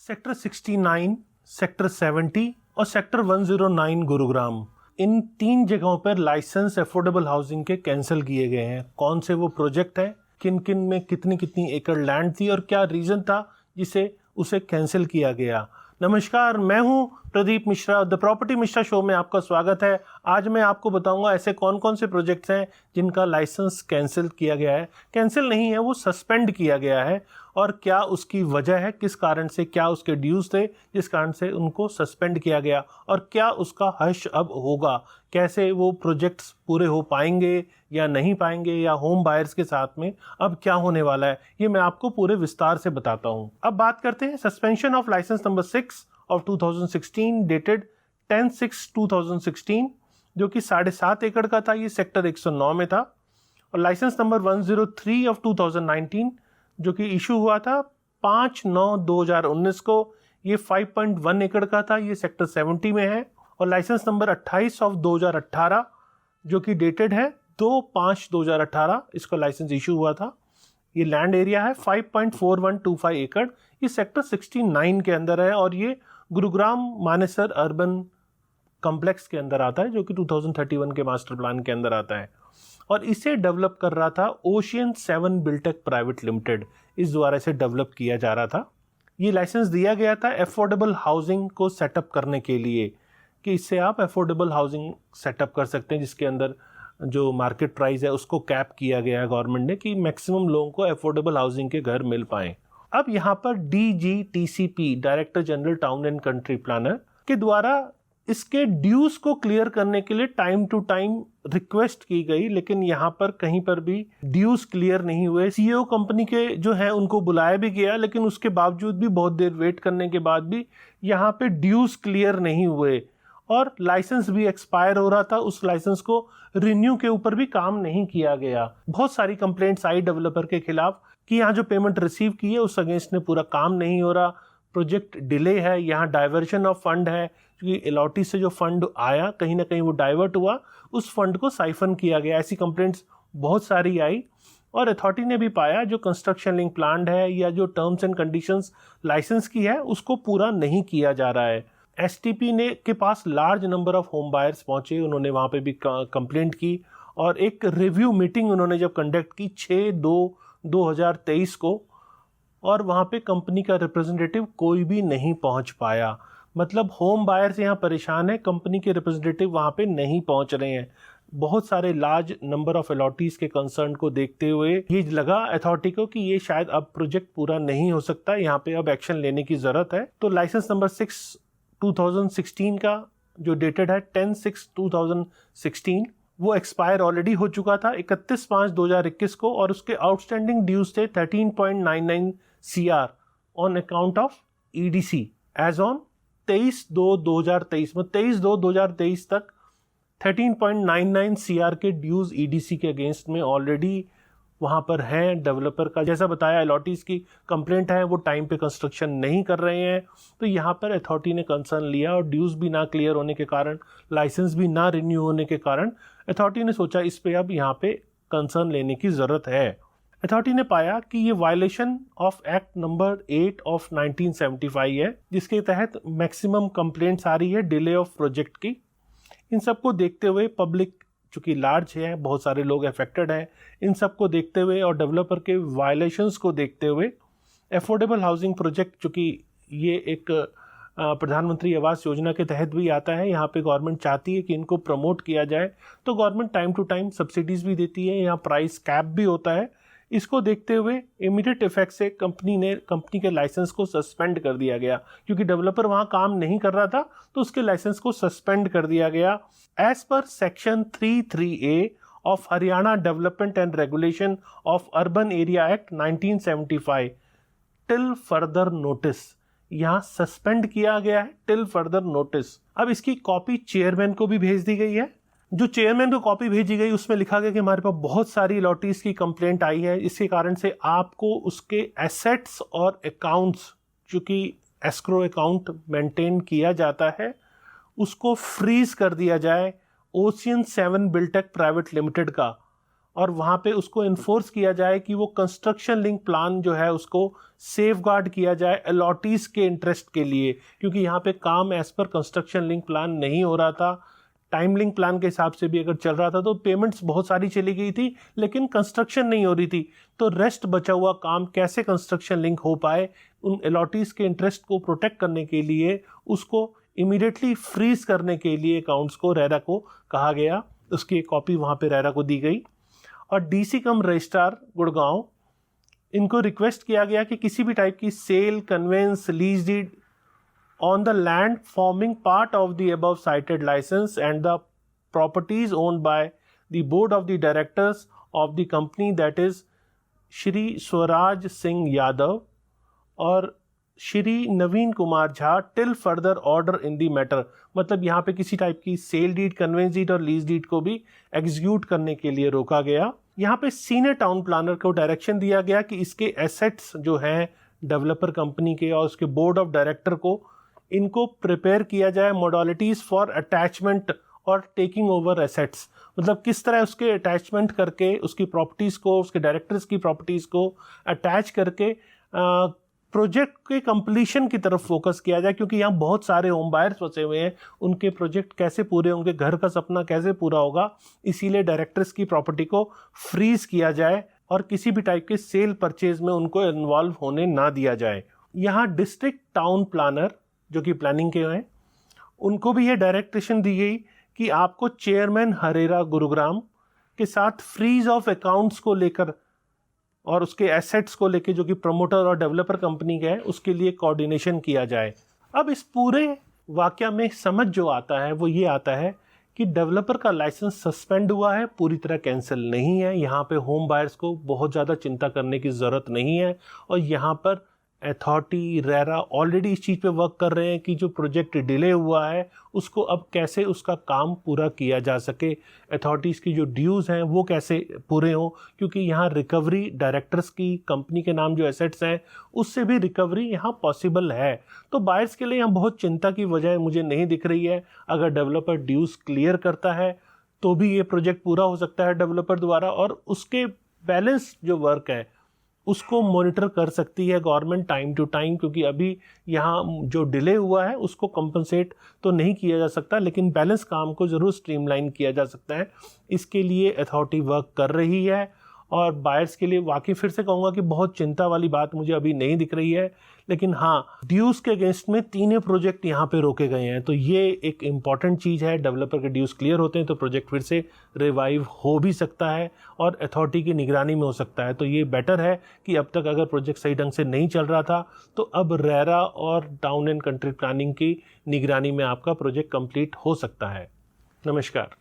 Sector 69, sector 70 और sector 109 Gurugram, इन 3 जगहों पर लाइसेंस अफोर्डेबल हाउसिंग के कैंसिल किए गए हैं। कौन से वो प्रोजेक्ट हैं, किन किन में कितनी कितनी एकड़ लैंड थी और क्या रीज़न था जिसे उसे कैंसिल किया गया। नमस्कार, मैं हूं Pradeep Mishra, the property Mishra show में आपका स्वागत है। आज मैं आपको बताऊंगा ऐसे कौन कौन से प्रोजेक्ट्स हैं जिनका लाइसेंस कैंसिल किया गया है। कैंसिल नहीं है, वो सस्पेंड किया गया है, और क्या उसकी वजह है, किस कारण से, क्या उसके ड्यूज थे जिस कारण से उनको सस्पेंड किया गया, और क्या उसका हर्ष अब होगा, कैसे वो प्रोजेक्ट्स पूरे हो पाएंगे या नहीं पाएंगे, या होम बायर्स के साथ में अब क्या होने वाला है, ये मैं आपको पूरे विस्तार से बताता हूँ। अब बात करते हैं suspension of licence number 6 of 2016 dated 10/6/2016, जो कि 7.5 एकड़ का था। ये सेक्टर 109 में था। और लाइसेंस नंबर 103 ऑफ 2019 जो कि इशू हुआ था 5/9/2019 को, ये 5.1 एकड़ का था। ये सेक्टर 70 में है। और लाइसेंस नंबर 28 ऑफ 2018 जो कि डेटेड है 2/5/2018, इसका लाइसेंस इशू हुआ था। ये लैंड एरिया है 5.4125 एकड़। ये सेक्टर 69 के अंदर है और ये गुरुग्राम मानेसर अर्बन कॉम्प्लेक्स के अंदर आता है, जो कि 2031 के मास्टर प्लान के अंदर आता है। और इसे डेवलप कर रहा था ओशियन 7 बिल्टेक प्राइवेट लिमिटेड, इस द्वारा इसे डेवलप किया जा रहा था। ये लाइसेंस दिया गया था अफोर्डेबल हाउसिंग को सेटअप करने के लिए, कि इससे आप अफोर्डेबल हाउसिंग सेटअप कर सकते हैं, जिसके अंदर जो मार्केट प्राइस है उसको कैप किया गया है गवर्नमेंट ने, कि मैक्सिमम लोगों को अफोर्डेबल हाउसिंग के घर मिल पाएँ। अब यहाँ पर DGTCP, director general town and country planner के द्वारा इसके ड्यूज को क्लियर करने के लिए टाइम टू टाइम रिक्वेस्ट की गई, लेकिन यहाँ पर कहीं पर भी ड्यूज क्लियर नहीं हुए। CEO कंपनी के जो है उनको बुलाया भी गया, लेकिन उसके बावजूद भी बहुत देर वेट करने के बाद भी यहाँ पे ड्यूज क्लियर नहीं हुए, और लाइसेंस भी एक्सपायर हो रहा था। उस लाइसेंस को रिन्यू के ऊपर भी काम नहीं किया गया। बहुत सारी कंप्लेंट्स आई डेवलपर के खिलाफ कि यहाँ जो पेमेंट रिसीव की है उस अगेंस्ट में पूरा काम नहीं हो रहा, प्रोजेक्ट डिले है, यहाँ डाइवर्शन ऑफ फंड है, क्योंकि अलॉटी से जो फंड आया कहीं ना कहीं वो डाइवर्ट हुआ, उस फंड को साइफन किया गया। ऐसी कंप्लेंट्स बहुत सारी आई, और अथॉरिटी ने भी पाया जो कंस्ट्रक्शन लिंक प्लान है या जो टर्म्स एंड कंडीशंस लाइसेंस की है उसको पूरा नहीं किया जा रहा है। STP ने के पास large number of home buyers पहुंचे, उन्होंने वहाँ पे भी कंप्लेंट की, और एक रिव्यू मीटिंग उन्होंने जब कंडक्ट की 6/2/2023 को, और वहाँ पे कंपनी का रिप्रेजेंटेटिव कोई भी नहीं पहुँच पाया। मतलब होम बायर्स यहाँ परेशान है, कंपनी के रिप्रेजेंटेटिव वहाँ पे नहीं पहुँच रहे हैं। बहुत सारे लार्ज नंबर ऑफ अलॉटीज के कंसर्न को देखते हुए ये लगा अथॉरिटी को कि ये शायद अब प्रोजेक्ट पूरा नहीं हो सकता, यहाँ पे अब एक्शन लेने की जरूरत है। तो लाइसेंस नंबर 6 2016 का जो डेटेड है 10/6/2016, वो एक्सपायर ऑलरेडी हो चुका था 31/5/2021 को, और उसके आउटस्टैंडिंग ड्यूज थे 13.99 CR on account of EDC as on 23/2/2023 में 23/2/2023 तक 13.99 CR के ड्यूज EDC के अगेंस्ट में ऑलरेडी वहाँ पर है। डेवलपर का जैसा बताया अलॉटीज की कंप्लेंट है, वो टाइम पे कंस्ट्रक्शन नहीं कर रहे हैं। तो यहाँ पर अथॉरिटी ने कंसर्न लिया, और ड्यूज भी ना क्लियर होने के कारण, लाइसेंस भी ना रिन्यू होने के कारण अथॉरिटी ने सोचा इस पे अब यहाँ पे कंसर्न लेने की ज़रूरत है। अथॉरिटी ने पाया कि ये violation of act number 8 of 1975 है, जिसके तहत मैक्सिमम कंप्लेंट्स आ रही है डिले ऑफ प्रोजेक्ट की। इन सबको देखते हुए पब्लिक चूँकि लार्ज है, बहुत सारे लोग अफेक्टेड हैं, इन सब को देखते हुए और डेवलपर के वायलेशंस को देखते हुए अफोर्डेबल हाउसिंग प्रोजेक्ट, चूँकि ये एक प्रधानमंत्री आवास योजना के तहत भी आता है, यहाँ पे गवर्नमेंट चाहती है कि इनको प्रमोट किया जाए, तो government time to time subsidies भी देती है, यहाँ प्राइस कैप भी होता है। इसको देखते हुए इमीडिएट इफेक्ट से कंपनी के लाइसेंस को सस्पेंड कर दिया गया, क्योंकि डेवलपर वहाँ काम नहीं कर रहा था, तो उसके लाइसेंस को सस्पेंड कर दिया गया as per section 33A of Haryana development and regulation of urban area act 1975 till further notice. यहाँ सस्पेंड किया गया है टिल फर्दर नोटिस। अब इसकी कॉपी चेयरमैन को भी भेज दी गई है। जो चेयरमैन को कॉपी भेजी गई उसमें लिखा गया कि हमारे पास बहुत सारी अलॉटीज की कंप्लेंट आई है, इसके कारण से आपको उसके एसेट्स और अकाउंट्स, चूँकि एस्क्रो अकाउंट मेंटेन किया जाता है, उसको फ्रीज कर दिया जाए ओशियन 7 बिल्टेक प्राइवेट लिमिटेड का, और वहाँ पे उसको इन्फोर्स किया जाए कि वो कंस्ट्रक्शन लिंक प्लान जो है उसको सेफ गार्ड किया जाए अलॉटीज़ के इंटरेस्ट के लिए, क्योंकि यहाँ पे काम as per construction link plan नहीं हो रहा था। टाइम लिंक प्लान के हिसाब से भी अगर चल रहा था तो पेमेंट्स बहुत सारी चली गई थी लेकिन कंस्ट्रक्शन नहीं हो रही थी। तो रेस्ट बचा हुआ काम कैसे कंस्ट्रक्शन लिंक हो पाए, उन अलॉटीज़ के इंटरेस्ट को प्रोटेक्ट करने के लिए उसको इमीडिएटली फ्रीज करने के लिए अकाउंट्स को रेरा को कहा गया। उसकी एक कॉपी वहाँ पे रेरा को दी गई और डीसी कम रजिस्ट्रार गुड़गांव इनको रिक्वेस्ट किया गया कि किसी भी टाइप की sale, conveyance, lease deed on the land forming part of the above cited license and the properties owned by the board of the directors of the company, that is Shri Swaraj Singh Yadav और Shri Naveen Kumar Jha till further order in the matter. मतलब यहाँ पे किसी type की sale deed, conveyance deed और lease deed को भी execute करने के लिए रोका गया। यहाँ पे सीनियर टाउन प्लानर को डायरेक्शन दिया गया कि इसके एसेट्स जो हैं डेवलपर कंपनी के और उसके बोर्ड ऑफ डायरेक्टर को इनको प्रिपेयर किया जाए मॉडलिटीज़ फॉर अटैचमेंट और टेकिंग ओवर एसेट्स। मतलब किस तरह उसके अटैचमेंट करके उसकी प्रॉपर्टीज़ को, उसके डायरेक्टर्स की प्रॉपर्टीज़ को अटैच करके प्रोजेक्ट के कंप्लीशन की तरफ फोकस किया जाए, क्योंकि यहाँ बहुत सारे होम बायर्स फंसे हुए हैं। उनके प्रोजेक्ट कैसे पूरे होंगे, घर का सपना कैसे पूरा होगा, इसीलिए डायरेक्टर्स की प्रॉपर्टी को फ्रीज किया जाए और किसी भी टाइप के सेल परचेज में उनको इन्वॉल्व होने ना दिया जाए। यहाँ डिस्ट्रिक्ट टाउन प्लानर जो कि प्लानिंग के हैं उनको भी ये डायरेक्शन दी गई कि आपको चेयरमैन हरेरा गुरुग्राम के साथ फ्रीज ऑफ अकाउंट्स को लेकर और उसके एसेट्स को लेकर जो कि प्रमोटर और डेवलपर कंपनी का है उसके लिए कोऑर्डिनेशन किया जाए। अब इस पूरे वाकया में समझ जो आता है वो ये आता है कि डेवलपर का लाइसेंस सस्पेंड हुआ है, पूरी तरह कैंसिल नहीं है। यहाँ पे होम बायर्स को बहुत ज़्यादा चिंता करने की ज़रूरत नहीं है और यहाँ पर अथॉरिटी, रेरा ऑलरेडी इस चीज़ पे वर्क कर रहे हैं कि जो प्रोजेक्ट डिले हुआ है उसको अब कैसे उसका काम पूरा किया जा सके, अथॉरिटीज़ की जो ड्यूज़ हैं वो कैसे पूरे हों, क्योंकि यहाँ रिकवरी डायरेक्टर्स की कंपनी के नाम जो एसेट्स हैं उससे भी रिकवरी यहाँ पॉसिबल है। तो बायर्स के लिए यहाँ बहुत चिंता की वजह मुझे नहीं दिख रही है। अगर डेवलपर ड्यूज़ क्लियर करता है तो भी ये प्रोजेक्ट पूरा हो सकता है डेवलपर द्वारा और उसके बैलेंस जो वर्क है उसको मॉनिटर कर सकती है गवर्नमेंट टाइम टू टाइम, क्योंकि अभी यहाँ जो डिले हुआ है उसको कंपनसेट तो नहीं किया जा सकता लेकिन बैलेंस काम को ज़रूर स्ट्रीमलाइन किया जा सकता है। इसके लिए अथॉरिटी वर्क कर रही है और बायर्स के लिए वाकई फिर से कहूँगा कि बहुत चिंता वाली बात मुझे अभी नहीं दिख रही है। लेकिन हाँ, ड्यूज़ के अगेंस्ट में 3 प्रोजेक्ट यहाँ पे रोके गए हैं, तो ये एक इम्पॉर्टेंट चीज़ है। डेवलपर के ड्यूज़ क्लियर होते हैं तो प्रोजेक्ट फिर से रिवाइव हो भी सकता है और अथॉरिटी की निगरानी में हो सकता है। तो ये बेटर है कि अब तक अगर प्रोजेक्ट सही ढंग से नहीं चल रहा था तो अब रेरा और टाउन एंड कंट्री प्लानिंग की निगरानी में आपका प्रोजेक्ट कंप्लीट हो सकता है। नमस्कार।